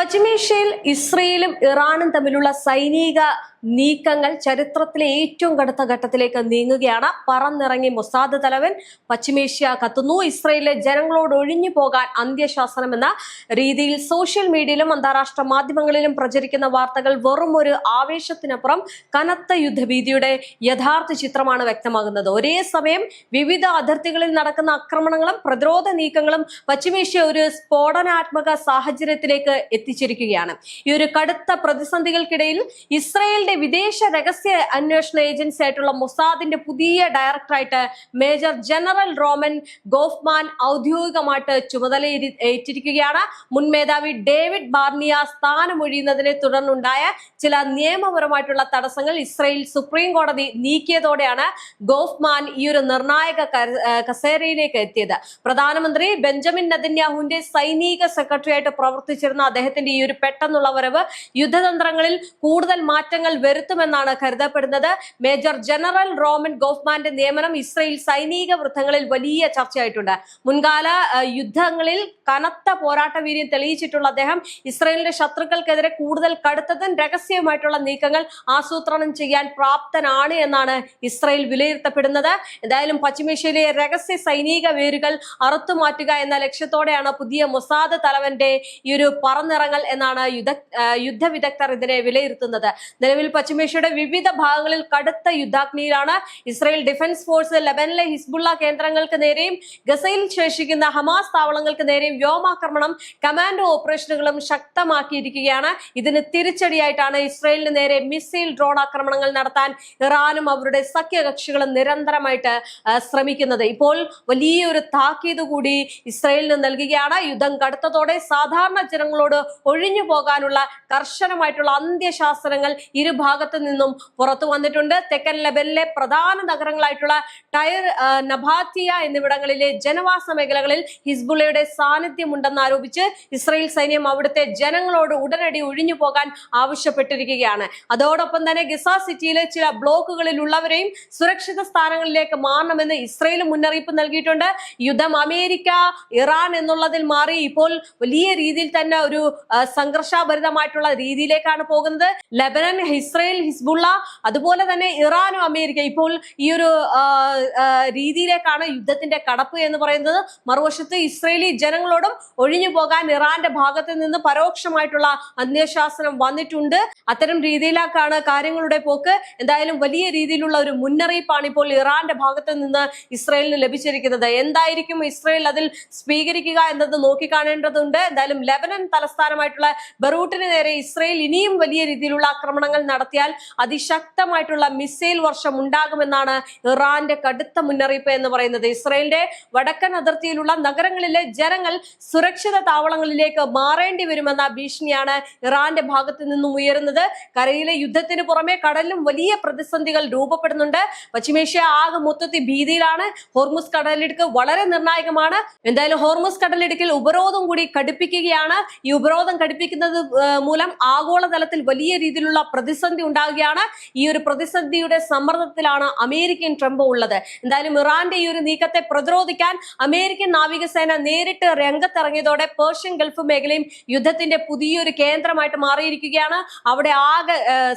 പശ്ചിമേഷ്യയിൽ ഇസ്രയേലും ഇറാനും തമ്മിലുള്ള സൈനിക നീക്കങ്ങൾ ചരിത്രത്തിലെ ഏറ്റവും കടുത്ത ഘട്ടത്തിലേക്ക് നീങ്ങുകയാണ്. പറന്നിറങ്ങി മൊസാദ് തലവൻ പശ്ചിമേഷ്യ കത്തുന്നു, ഇസ്രയേലിലെ ജനങ്ങളോട് ഒഴിഞ്ഞു പോകാൻ അന്ത്യശാസനം എന്ന രീതിയിൽ സോഷ്യൽ മീഡിയയിലും അന്താരാഷ്ട്ര മാധ്യമങ്ങളിലും പ്രചരിക്കുന്ന വാർത്തകൾ വെറും ഒരു ആവേശത്തിനപ്പുറം കനത്ത യുദ്ധഭീതിയുടെ യഥാർത്ഥ ചിത്രമാണ് വ്യക്തമാകുന്നത്. ഒരേ സമയം വിവിധ അതിർത്തികളിൽ നടക്കുന്ന ആക്രമണങ്ങളും പ്രതിരോധ നീക്കങ്ങളും പശ്ചിമേഷ്യ ഒരു സ്ഫോടനാത്മക സാഹചര്യത്തിലേക്ക് എത്തിച്ചിരിക്കുകയാണ്. ഈ ഒരു കടുത്ത പ്രതിസന്ധികൾക്കിടയിൽ ഇസ്രയേലിന്റെ വിദേശ രഹസ്യ അന്വേഷണ ഏജൻസി ആയിട്ടുള്ള മൊസാദിന്റെ പുതിയ ഡയറക്ടറായിട്ട് മേജർ ജനറൽ റോമൻ ഗോഫ്മാൻ ഔദ്യോഗികമായിട്ട് ചുമതലയേറ്റിരിക്കുകയാണ്. മുൻ മേധാവി ഡേവിഡ് ബാർണിയ സ്ഥാനമൊഴിയുന്നതിനെ തുടർന്നുണ്ടായ ചില നിയമപരമായിട്ടുള്ള തടസ്സങ്ങൾ ഇസ്രയേൽ സുപ്രീം കോടതി നീക്കിയതോടെയാണ് ഗോഫ്മാൻ ഈ ഒരു നിർണായക കസേരയിലേക്ക് എത്തിയത്. പ്രധാനമന്ത്രി ബെഞ്ചമിൻ നെതന്യാഹുവിന്റെ സൈനിക സെക്രട്ടറി ആയിട്ട് പ്രവർത്തിച്ചിരുന്ന അദ്ദേഹത്തിന്റെ ഈ ഒരു പെട്ടെന്നുള്ള വരവ് യുദ്ധതന്ത്രങ്ങളിൽ കൂടുതൽ മാറ്റങ്ങൾ വരുത്തുമെന്നാണ് കരുതപ്പെടുന്നത്. മേജർ ജനറൽ റോമൻ ഗോഫ്മാന്റെ നിയമനം ഇസ്രയേൽ സൈനിക വൃത്തങ്ങളിൽ വലിയ ചർച്ചയായിട്ടുണ്ട്. മുൻകാല യുദ്ധങ്ങളിൽ കനത്ത പോരാട്ട വീര്യം തെളിയിച്ചിട്ടുള്ള അദ്ദേഹം ഇസ്രയേലിന്റെ ശത്രുക്കൾക്കെതിരെ കൂടുതൽ കടുത്തതും രഹസ്യവുമായിട്ടുള്ള നീക്കങ്ങൾ ആസൂത്രണം ചെയ്യാൻ പ്രാപ്തനാണ് എന്നാണ് ഇസ്രയേൽ വിലയിരുത്തപ്പെടുന്നത്. എന്തായാലും പശ്ചിമേഷ്യയിലെ രഹസ്യ സൈനിക വേരുകൾ അറുത്തുമാറ്റുക എന്ന ലക്ഷ്യത്തോടെയാണ് പുതിയ മൊസാദ് തലവന്റെ ഈ ഒരു പറന്നിറങ്ങൽ എന്നാണ് യുദ്ധ വിദഗ്ധർ ഇതിനെ വിലയിരുത്തുന്നത്. നിലവിൽ പശ്ചിമേഷ്യയുടെ വിവിധ ഭാഗങ്ങളിൽ കടുത്ത യുദ്ധാഗ്നിയിലാണ് ഇസ്രായേൽ ഡിഫൻസ് ഫോഴ്സ്. ലെബനനിലെ ഹിസ്ബുള്ള കേന്ദ്രങ്ങൾക്ക് നേരെയും ഗസയിൽ ശേഷിക്കുന്ന ഹമാസ് താവളങ്ങൾക്ക് നേരെയും വ്യോമാക്രമണം കമാൻഡോ ഓപ്പറേഷനുകളും ശക്തമാക്കിയിരിക്കുകയാണ്. ഇതിന് തിരിച്ചടിയായിട്ടാണ് ഇസ്രായേലിന് നേരെ മിസൈൽ ഡ്രോൺ ആക്രമണങ്ങൾ നടത്താൻ ഇറാനും അവരുടെ സഖ്യകക്ഷികളും നിരന്തരമായിട്ട് ശ്രമിക്കുന്നത്. ഇപ്പോൾ വലിയൊരു താക്കീത് കൂടി ഇസ്രായേലിന് നൽകുകയാണ്. യുദ്ധം കടുത്തതോടെ സാധാരണ ജനങ്ങളോട് ഒഴിഞ്ഞു പോകാനുള്ള കർശനമായിട്ടുള്ള അന്ത്യശാസനങ്ങൾ ഇരുഭാഗത്തു നിന്നും പുറത്തു വന്നിട്ടുണ്ട്. തെക്കൻ ലെബനിലെ പ്രധാന നഗരങ്ങളായിട്ടുള്ള ടൈർ, നബാത്തിയ എന്നിവിടങ്ങളിലെ ജനവാസ മേഖലകളിൽ ഹിസ്ബുള്ളയുടെ സാന്നിധ്യമുണ്ടെന്ന് ആരോപിച്ച് ഇസ്രായേൽ സൈന്യം അവിടുത്തെ ജനങ്ങളോട് ഉടനടി ഒഴിഞ്ഞു പോകാൻ ആവശ്യപ്പെട്ടിരിക്കുകയാണ്. അതോടൊപ്പം തന്നെ ഗസ സിറ്റിയിലെ ചില ബ്ലോക്കുകളിൽ ഉള്ളവരെയും സുരക്ഷിത സ്ഥാനങ്ങളിലേക്ക് മാറണമെന്ന് ഇസ്രായേൽ മുന്നറിയിപ്പ് നൽകിയിട്ടുണ്ട്. യുദ്ധം അമേരിക്ക ഇറാൻ എന്നുള്ളതിൽ മാറി ഇപ്പോൾ വലിയ രീതിയിൽ തന്നെ ഒരു സംഘർഷഭരിതമായിട്ടുള്ള രീതിയിലേക്കാണ് പോകുന്നത്. ലെബനൻ, ഇസ്രായേൽ, ഹിസ്ബുള്ള, അതുപോലെ തന്നെ ഇറാനും അമേരിക്ക ഇപ്പോൾ ഈ ഒരു രീതിയിലേക്കാണ് യുദ്ധത്തിന്റെ കടപ്പ് എന്ന് പറയുന്നത്. മറുവശത്ത് ഇസ്രായേലി ജനങ്ങളോടും ഒഴിഞ്ഞു പോകാൻ ഇറാന്റെ ഭാഗത്ത് നിന്ന് പരോക്ഷമായിട്ടുള്ള അന്ത്യശാസനം വന്നിട്ടുണ്ട്. അത്തരം രീതിയിലേക്കാണ് കാര്യങ്ങളുടെ പോക്ക്. എന്തായാലും വലിയ രീതിയിലുള്ള ഒരു മുന്നറിയിപ്പാണ് ഇപ്പോൾ ഇറാന്റെ ഭാഗത്ത് നിന്ന് ഇസ്രായേലിന് ലഭിച്ചിരിക്കുന്നത്. എന്തായിരിക്കും ഇസ്രായേൽ അതിൽ സ്വീകരിക്കുക എന്നത് നോക്കിക്കാണേണ്ടതുണ്ട്. എന്തായാലും ലെബനൻ തലസ്ഥാനമായിട്ടുള്ള ബെറൂട്ടിന് നേരെ ഇസ്രായേൽ ഇനിയും വലിയ രീതിയിലുള്ള ആക്രമണങ്ങൾ നടത്തിയാൽ അതിശക്തമായിട്ടുള്ള മിസൈൽ വർഷം ഉണ്ടാകുമെന്നാണ് ഇറാന്റെ കടുത്ത മുന്നറിയിപ്പ് എന്ന് പറയുന്നത്. ഇസ്രായേലിന്റെ വടക്കൻ അതിർത്തിയിലുള്ള നഗരങ്ങളിലെ ജനങ്ങൾ സുരക്ഷിത താവളങ്ങളിലേക്ക് മാറേണ്ടി വരുമെന്ന ഭീഷണിയാണ് ഇറാന്റെ ഭാഗത്ത് നിന്നും ഉയരുന്നത്. കരയിലെ യുദ്ധത്തിന് പുറമെ കടലിലും വലിയ പ്രതിസന്ധികൾ രൂപപ്പെടുന്നുണ്ട്. പശ്ചിമേഷ്യ ആകെ മൊത്തത്തിൽ ഭീതിയിലാണ്. ഹോർമുസ് കടലിടുക്ക് വളരെ നിർണായകമാണ്. എന്തായാലും ഹോർമുസ് കടലിടുക്കിൽ ഉപരോധം കൂടി കടുപ്പിക്കുകയാണ്. ഈ ഉപരോധം കടുപ്പിക്കുന്നത് മൂലം ആഗോളതലത്തിൽ വലിയ രീതിയിലുള്ള പ്രതിസന്ധി ഉണ്ടാകുകയാണ്. ഈ ഒരു പ്രതിസന്ധിയുടെ സമ്മർദ്ദത്തിലാണ് അമേരിക്കൻ ട്രംപ് ഉള്ളത്. എന്തായാലും ഇറാന്റെ ഈ ഒരു നീക്കത്തെ പ്രതിരോധിക്കാൻ അമേരിക്കൻ നാവികസേന നേരിട്ട് രംഗത്തിറങ്ങിയതോടെ പേർഷ്യൻ ഗൾഫ് മേഖലയും യുദ്ധത്തിന്റെ പുതിയൊരു കേന്ദ്രമായിട്ട് മാറിയിരിക്കുകയാണ്. അവിടെ ആകെ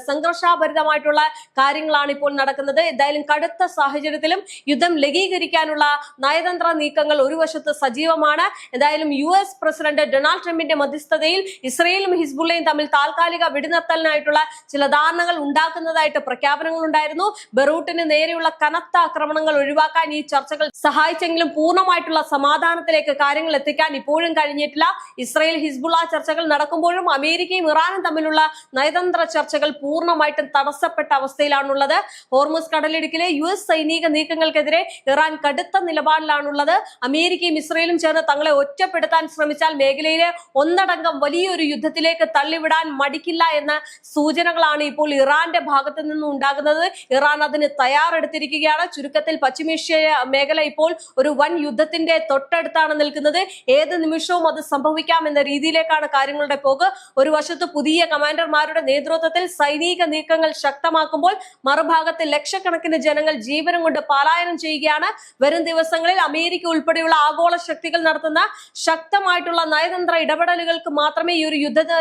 സംഘർഷാഭരിതമായിട്ടുള്ള കാര്യങ്ങളാണ് ഇപ്പോൾ നടക്കുന്നത്. എന്തായാലും കടുത്ത സാഹചര്യത്തിലും യുദ്ധം ലഘൂകരിക്കാനുള്ള നയതന്ത്ര നീക്കങ്ങൾ ഒരു വശത്ത് സജീവമാണ്. എന്തായാലും US പ്രസിഡന്റ് ഡൊണാൾഡ് ട്രംപിന്റെ മധ്യസ്ഥതയിൽ ഇസ്രയേലും ഹിസ്ബുള്ളയും തമ്മിൽ താൽക്കാലിക വെടിനിർത്തലിനായിട്ടുള്ള ചില ധാരണകൾ ഉണ്ടാക്കുന്നതായിട്ട് പ്രഖ്യാപനങ്ങൾ ഉണ്ടായിരുന്നു. ബെറൂട്ടിന് നേരെയുള്ള കനത്ത ആക്രമണങ്ങൾ ഒഴിവാക്കാൻ ഈ ചർച്ചകൾ സഹായിച്ചെങ്കിലും പൂർണ്ണമായിട്ടുള്ള സമാധാനത്തിലേക്ക് കാര്യങ്ങൾ എത്തിക്കാൻ ഇപ്പോഴും കഴിഞ്ഞിട്ടില്ല. ഇസ്രായേൽ ഹിസ്ബുള്ള ചർച്ചകൾ നടക്കുമ്പോഴും അമേരിക്കയും ഇറാനും തമ്മിലുള്ള നയതന്ത്ര ചർച്ചകൾ പൂർണ്ണമായിട്ടും തടസ്സപ്പെട്ട അവസ്ഥയിലാണുള്ളത്. ഹോർമുസ് കടലിടുക്കിലെ US സൈനിക നീക്കങ്ങൾക്കെതിരെ ഇറാൻ കടുത്ത നിലപാടിലാണുള്ളത്. അമേരിക്കയും ഇസ്രായേലും ചേർന്ന് തങ്ങളെ ഒറ്റപ്പെടുത്താൻ ശ്രമിച്ചാൽ മേഖലയിലെ ഒന്നടങ്കം വലിയൊരു യുദ്ധത്തിലേക്ക് തള്ളിവിടാൻ മടിക്കില്ല എന്ന സൂചനകളാണ് ഇപ്പോൾ ഇറാന്റെ ഭാഗത്ത് നിന്നും ഉണ്ടാകുന്നത്. ഇറാൻ അതിന് തയ്യാറെടുത്തിരിക്കുകയാണ്. ചുരുക്കത്തിൽ പശ്ചിമേഷ്യ മേഖല ഇപ്പോൾ ഒരു വൻ യുദ്ധത്തിന്റെ തൊട്ടടുത്താണ് നിൽക്കുന്നത്. ഏത് നിമിഷവും അത് സംഭവിക്കാം എന്ന രീതിയിലേക്കാണ് കാര്യങ്ങളുടെ പോക്ക്. ഒരു വശത്ത് പുതിയ കമാൻഡർമാരുടെ നേതൃത്വത്തിൽ സൈനിക നീക്കങ്ങൾ ശക്തമാക്കുമ്പോൾ മറുഭാഗത്ത് ലക്ഷക്കണക്കിന് ജനങ്ങൾ ജീവനം കൊണ്ട് പലായനം ചെയ്യുകയാണ്. വരും ദിവസങ്ങളിൽ അമേരിക്ക ഉൾപ്പെടെയുള്ള ആഗോള ശക്തികൾ നടത്തുന്ന ശക്തമായിട്ടുള്ള നയതന്ത്ര ഇടപെടലുകൾക്ക് മാത്രം മാത്രമേ ഈ ഒരു യുദ്ധത്തെ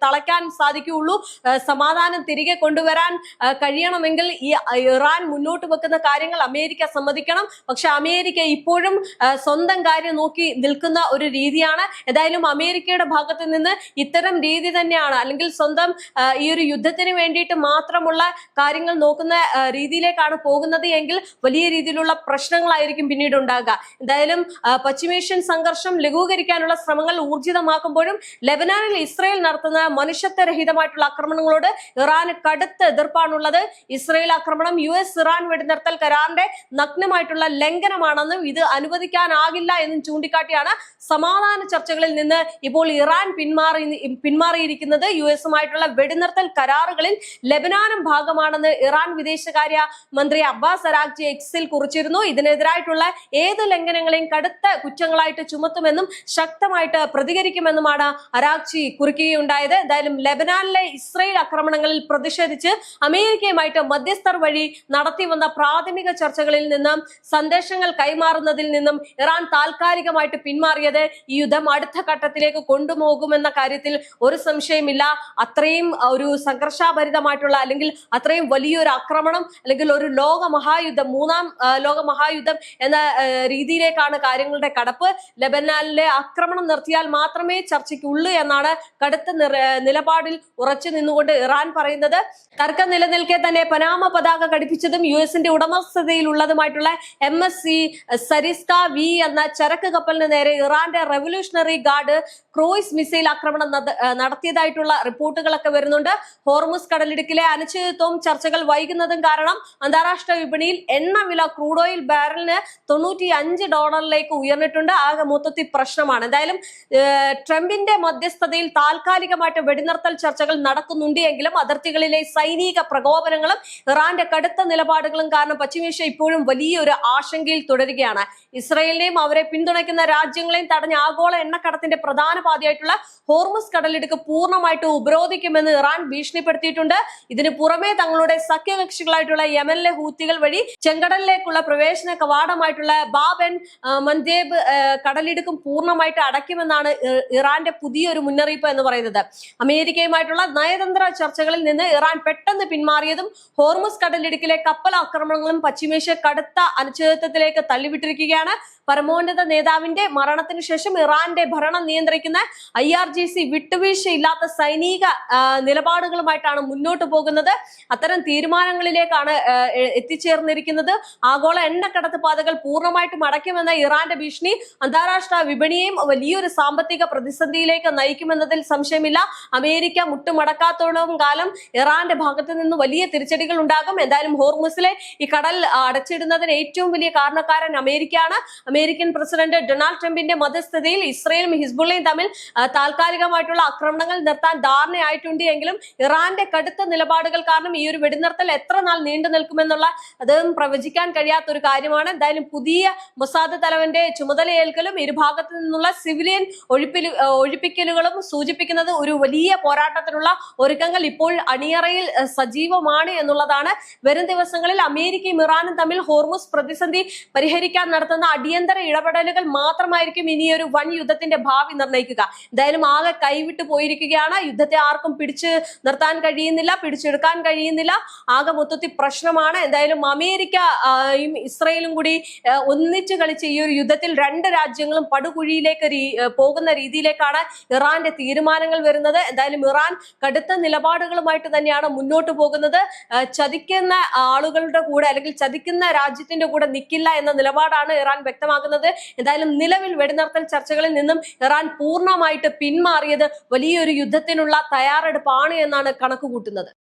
തളയ്ക്കാൻ സാധിക്കുകയുള്ളൂ. സമാധാനം തിരികെ കൊണ്ടുവരാൻ കഴിയണമെങ്കിൽ ഈ ഇറാൻ മുന്നോട്ട് വെക്കുന്ന കാര്യങ്ങൾ അമേരിക്ക സമ്മതിക്കണം. പക്ഷെ അമേരിക്ക ഇപ്പോഴും സ്വന്തം കാര്യം നോക്കി നിൽക്കുന്ന ഒരു രീതിയാണ്. ഏതായാലും അമേരിക്കയുടെ ഭാഗത്ത് നിന്ന് ഇത്തരം രീതി തന്നെയാണ്, അല്ലെങ്കിൽ സ്വന്തം ഈ ഒരു യുദ്ധത്തിന് വേണ്ടിയിട്ട് മാത്രമുള്ള കാര്യങ്ങൾ നോക്കുന്ന രീതിയിലേക്കാണ് പോകുന്നത് എങ്കിൽ വലിയ രീതിയിലുള്ള പ്രശ്നങ്ങളായിരിക്കും പിന്നീട് ഉണ്ടാകുക. എന്തായാലും പശ്ചിമേഷ്യൻ സംഘർഷം ലഘൂകരിക്കാനുള്ള ശ്രമങ്ങൾ ഊർജിതമാക്കുമ്പോഴും ലെബനാനിൽ ഇസ്രയേൽ നടത്തുന്ന മനുഷ്യത്വരഹിതമായിട്ടുള്ള ആക്രമണങ്ങളോട് ഇറാന് കടുത്ത എതിർപ്പാണുള്ളത്. ഇസ്രയേൽ ആക്രമണം US ഇറാൻ വെടിനിർത്തൽ കരാറിന്റെ നഗ്നമായിട്ടുള്ള ലംഘനമാണെന്നും ഇത് അനുവദിക്കാനാകില്ല എന്നും ചൂണ്ടിക്കാട്ടിയാണ് സമാധാന ചർച്ചകളിൽ നിന്ന് ഇപ്പോൾ ഇറാൻ പിന്മാറിയിരിക്കുന്നത്. US-ഉമായിട്ടുള്ള വെടിനിർത്തൽ കരാറുകളിൽ ലെബനാനും ഭാഗമാണെന്ന് ഇറാൻ വിദേശകാര്യ മന്ത്രി അബ്ബാസ് അരാഗ്ചി എക്സിൽ കുറിച്ചിരുന്നു. ഇതിനെതിരായിട്ടുള്ള ഏത് ലംഘനങ്ങളെയും കടുത്ത കുറ്റങ്ങളായിട്ട് ചുമത്തുമെന്നും ശക്തമായിട്ട് പ്രതികരിക്കുമെന്നുമാണ് അരാഗ്ചി കുറിക്കുകയുണ്ടായത്. എന്തായാലും ലെബനാനിലെ ഇസ്രയേൽ ആക്രമണങ്ങളിൽ പ്രതിഷേധിച്ച് അമേരിക്കയുമായിട്ട് മധ്യസ്ഥർ വഴി നടത്തി വന്ന പ്രാഥമിക ചർച്ചകളിൽ നിന്നും സന്ദേശങ്ങൾ കൈമാറുന്നതിൽ നിന്നും ഇറാൻ താൽക്കാലികമായിട്ട് പിന്മാറിയത് ഈ യുദ്ധം അടുത്ത ഘട്ടത്തിലേക്ക് കൊണ്ടുപോകുമെന്ന കാര്യത്തിൽ ഒരു സംശയമില്ല. അത്രയും ഒരു സംഘർഷാഭരിതമായിട്ടുള്ള അല്ലെങ്കിൽ അത്രയും വലിയൊരു ആക്രമണം അല്ലെങ്കിൽ ഒരു ലോകമഹായുദ്ധം, മൂന്നാം ലോകമഹായുദ്ധം എന്ന രീതിയിലേക്കാണ് കാര്യങ്ങളുടെ കടപ്പ്. ലെബനാനിലെ ആക്രമണം നിർത്തിയാൽ മാത്രമേ ചർച്ചയ്ക്കുള്ളൂ എന്നാണ് കടുത്ത നിലപാടിൽ ഉറച്ചു നിന്നുകൊണ്ട് ഇറാൻ പറയുന്നത്. തർക്കം നിലനിൽക്കെ തന്നെ പനാമ പതാക ഘടിപ്പിച്ചതും US-ന്റെ ഉടമസ്ഥതയിലുള്ളതുമായിട്ടുള്ള MSC സരിസ്ക V എന്ന ചരക്ക് കപ്പലിന് നേരെ ഇറാന്റെ റെവല്യൂഷണറി ഗാർഡ് ക്രൂയിസ് മിസൈൽ ആക്രമണം നടത്തിയതായിട്ടുള്ള റിപ്പോർട്ടുകളൊക്കെ വരുന്നുണ്ട്. ഹോർമുസ് കടലിടുക്കിലെ അനിശ്ചിതത്വവും ചർച്ചകൾ വൈകുന്നതും കാരണം അന്താരാഷ്ട്ര വിപണിയിൽ എണ്ണ വില ക്രൂഡ് ഓയിൽ ബാരലിന് $95 ഉയർന്നിട്ടുണ്ട്. ആകെ മൊത്തത്തിൽ പ്രശ്നമാണ്. എന്തായാലും ട്രംപിന്റെ മധ്യസ്ഥതയിൽ താൽക്കാലികമായിട്ട് വെടിനിർത്തൽ ചർച്ചകൾ നടക്കുന്നുണ്ട് എങ്കിലും അതിർത്തികളിലെ സൈനിക പ്രകോപനങ്ങളും ഇറാന്റെ കടുത്ത നിലപാടുകളും കാരണം പശ്ചിമേഷ്യ ഇപ്പോഴും വലിയൊരു ആശങ്കയിൽ തുടരുകയാണ്. ഇസ്രയേലിനെയും അവരെ പിന്തുണയ്ക്കുന്ന രാജ്യങ്ങളെയും തടഞ്ഞ ആഗോള എണ്ണക്കടത്തിന്റെ പ്രധാന പാതയായിട്ടുള്ള ഹോർമുസ് കടലിടുക്ക് പൂർണ്ണമായിട്ട് ഉപരോധിക്കുമെന്ന് ഇറാൻ ഭീഷണിപ്പെടുത്തിയിട്ടുണ്ട്. ഇതിന് പുറമെ തങ്ങളുടെ സഖ്യകക്ഷികളായിട്ടുള്ള യമനിലെ ഹൂത്തികൾ വഴി ചെങ്കടലിലേക്കുള്ള പ്രവേശന കവാടമായിട്ടുള്ള ബാബൻ മന്ദേബ് കടലിടുക്കും പൂർണ്ണമായിട്ട് അടയ്ക്കുമെന്നാണ് ഇറാന്റെ പുതിയൊരു മുന്നറിയിപ്പ് എന്ന് പറയുന്നത്. അമേരിക്കയുമായിട്ടുള്ള നയതന്ത്ര ചർച്ചകളിൽ നിന്ന് ഇറാൻ പെട്ടെന്ന് പിന്മാറിയതും ഹോർമുസ് കടലിടുക്കിലെ കപ്പൽ ആക്രമണങ്ങളും പശ്ചിമേഷ്യ കടുത്ത അനിശ്ചിതത്വത്തിലേക്ക് തള്ളിവിട്ടിരിക്കുകയാണ്. പരമോന്നത നേതാവിന്റെ മരണത്തിന് ശേഷം ഇറാന്റെ ഭരണം നിയന്ത്രിക്കുന്ന IRGC വിട്ടുവീഴ്ചയില്ലാത്ത സൈനിക നിലപാടുകളുമായിട്ടാണ് മുന്നോട്ട് പോകുന്നത്. അത്തരം തീരുമാനങ്ങളിലേക്കാണ് എത്തിച്ചേർന്നിരിക്കുന്നത്. ആഗോള എണ്ണക്കടത്ത് പാതകൾ പൂർണ്ണമായിട്ടും അടയ്ക്കുമെന്ന ഇറാന്റെ ഭീഷണി അന്താരാഷ്ട്ര വിപണിയെയും വലിയൊരു സാമ്പത്തിക പ്രതിസന്ധിയിലേക്ക് നയിക്കുമെന്നതിൽ സംശയമില്ല. അമേരിക്ക മുട്ടുമടക്കാത്തോളം കാലം ഇറാന്റെ ഭാഗത്ത് നിന്ന് വലിയ തിരിച്ചടികൾ ഉണ്ടാകും. എന്തായാലും ഹോർമുസിലെ ഈ കടൽ അടച്ചിടുന്നതിന് ഏറ്റവും വലിയ കാരണക്കാരൻ അമേരിക്കയാണ്. അമേരിക്കൻ പ്രസിഡന്റ് ഡൊണാൾഡ് ട്രംപിന്റെ മധ്യസ്ഥതയിൽ ഇസ്രയേലും ഹിസ്ബുള്ളയും തമ്മിൽ താൽക്കാലികമായിട്ടുള്ള ആക്രമണങ്ങൾ നിർത്താൻ ധാരണയായിട്ടുണ്ട് എങ്കിലും ഇറാന്റെ കടുത്ത നിലപാടുകൾ കാരണം ഈ ഒരു വെടിനിർത്തൽ എത്ര നാൾ നീണ്ടു നിൽക്കുമെന്നുള്ള അതും പ്രവചിക്കാൻ കഴിയാത്ത ഒരു കാര്യമാണ്. എന്തായാലും പുതിയ മൊസാദ് തലവന്റെ ചുമതലയേൽക്കലും ഇരുഭാഗത്തു നിന്നുള്ള സിവിലിയൻ ഒഴിപ്പിക്കലുകളും സൂചിപ്പിക്കുന്നത് ഒരു വലിയ പോരാട്ടത്തിനുള്ള ഒരുക്കങ്ങൾ ഇപ്പോൾ അണിയറയിൽ സജീവമാണ് എന്നുള്ളതാണ്. വരും ദിവസങ്ങളിൽ അമേരിക്കയും ഇറാനും തമ്മിൽ ഹോർമുസ് പ്രതിസന്ധി പരിഹരിക്കാൻ നടത്തുന്ന അടിയന്തര ഇടപെടലുകൾ മാത്രമായിരിക്കും ഇനിയൊരു വൻ യുദ്ധത്തിന്റെ ഭാവി നിർണ്ണയിക്കുക. എന്തായാലും ആകെ കൈവിട്ടു പോയിരിക്കുകയാണ്. യുദ്ധത്തെ ആർക്കും പിടിച്ചു നിർത്താൻ കഴിയുന്നില്ല, പിടിച്ചെടുക്കാൻ കഴിയുന്നില്ല. ആകെ മൊത്തത്തിൽ പ്രശ്നമാണ്. എന്തായാലും അമേരിക്കയും ഇസ്രയേലും കൂടി ഒന്നിച്ചു കളിച്ച് ഈ ഒരു യുദ്ധത്തിൽ രണ്ട് രാജ്യങ്ങളും പടുകുഴിയിലേക്ക് പോകുന്ന രീതിയിലേക്കാണ് ഇറാന്റെ തീരുമാനങ്ങൾ വരുന്നത്. എന്തായാലും ഇറാൻ കടുത്ത നിലപാടുകളുമായിട്ട് തന്നെയാണ് മുന്നോട്ട് പോകുന്നത്. ചതിക്കുന്ന ആളുകളുടെ കൂടെ അല്ലെങ്കിൽ ചതിക്കുന്ന രാജ്യത്തിന്റെ കൂടെ നിൽക്കില്ല എന്ന നിലപാടാണ് ഇറാൻ വ്യക്തമാക്കുന്നത്. എന്തായാലും നിലവിൽ വെടിനിർത്തൽ ചർച്ചകളിൽ നിന്നും ഇറാൻ പൂർണ്ണമായിട്ട് പിന്മാറിയത് വലിയൊരു യുദ്ധത്തിനുള്ള തയ്യാറെടുപ്പാണ് എന്നാണ് കണക്കുകൂട്ടുന്നത്.